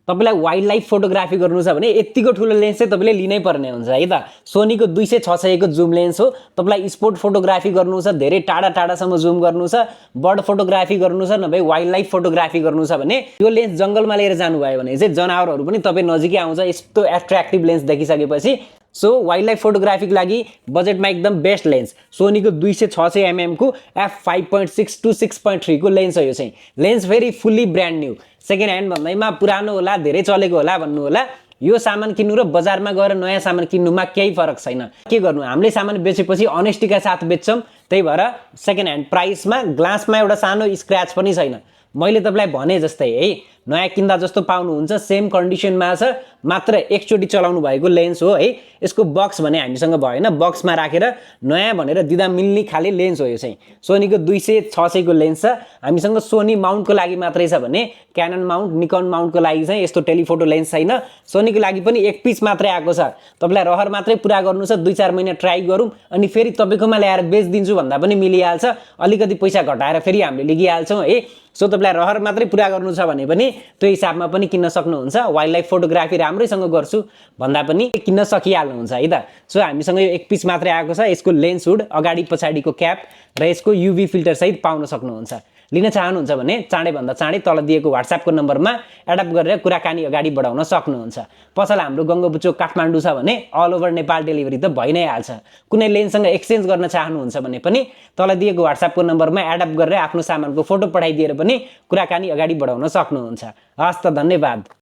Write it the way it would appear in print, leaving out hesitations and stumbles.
तपाईलाई wild life photography गर्नु छ भने यतिको ठुलो लेन्स चाहिँ तपाईले लिनै पर्ने हुन्छ है त। सोनीको 200-600 को जुम लेन्स हो। तपाईलाई स्पोर्ट फोटोग्राफी गर्नु छ, धेरै टाढा टाढासम्म जुम गर्नु छ, बर्ड फोटोग्राफी गर्नु छ, नभए वाइल्ड लाइफ फोटोग्राफी गर्नु छ भने यो लेन्स जंगलमा लिएर जानुभयो भने चाहिँ जनावरहरू पनि तपाई नजिकै आउँछ। यस्तो एट्र्याक्टिभ लेन्स देखिसकेपछि सो वाइल्ड लाइफ फोटोग्राफीको लागि बजेटमा एकदम बेस्ट लेन्स सोनीको 200-600 mm को f5.6 to 6.3 को लेन्स हो। यो चाहिँ लेन्स फेरि fully brand new, second hand भन्दैमा पुरानो होला, धेरै चलेको होला भन्नु होला। यो सामान किन्नु र बजारमा गएर नयाँ सामान किन्नुमा केही फरक छैन। के गर्नु, हामीले सामान बेचेपछि अनेस्टीका साथ बेच्छौं, त्यही भएर सेकेन्ड ह्यान्ड प्राइसमा ग्लासमा एउटा सानो स्क्रैच पनि छैन। मैले तपाईलाई भने जस्तै है, नयाँ किन्दा जस्तो पाउनुहुन्छ, सेम कन्डिसनमा छ, मात्र एकचोटी चलाउनु भएको लेन्स हो है। यसको बक्स भने हामीसँग भएन, बक्समा राखेर नयाँ भनेर दिँदा मिल्ने खाले लेन्स हो। यो चाहिँ सोनीको 200-600 को लेन्स छ। हामीसँग सोनी माउन्टको लागि मात्रै छ भने क्यानन माउन्ट, निकन माउन्टको लागि चाहिँ यस्तो टेलिफोटो लेन्स छैन। सोनीको लागि पनि एक पिस मात्रै आएको छ। तपाईलाई रहर मात्रै पुरा गर्नु छ, 2-4 महिना ट्राई गरौँ अनि फेरि तपाईकोमा ल्याएर बेच्दिन्छु भन्दा पनि मिलिहाल्छ। अलिकति पैसा घटाएर फेरि हामीले लिगिहाल्छौँ है। सो तपाईलाई रहर मात्रै पुरा गर्नु छ भने पनि त्यो हिसाबमा पनि किन्न सक्नुहुन्छ। वाइल्ड लाइफ फोटोग्राफी राम्रैसँग गर्छु भन्दा पनि किन्न सकिहाल्नुहुन्छ है त। सो हामीसँग यो एक पिस मात्रै आएको छ। यसको लेन्स हुड, अगाडि पछाडिको क्याप र यसको युभी फिल्टर सहित पाउन सक्नुहुन्छ। लिन चाहनुहुन्छ भने चाँडै भन्दा चाँडै तल दिएको व्हाट्सएपको नम्बरमा एडप गरेर कुराकानी अगाडि बढाउन सक्नुहुन्छ। पसल हाम्रो गङ्गोबुचोक काठमाडौँ छ भने अल ओभर नेपाल डेलिभरी त भइ नै हाल्छ। कुनै लेन्ससँग एक्सचेन्ज गर्न चाहनुहुन्छ भने पनि तल दिएको व्हाट्सएपको नम्बरमा एडप गरेर आफ्नो सामानको फोटो पठाइदिएर पनि कुराकानी अगाडि बढाउन सक्नुहुन्छ। हस् त, धन्यवाद।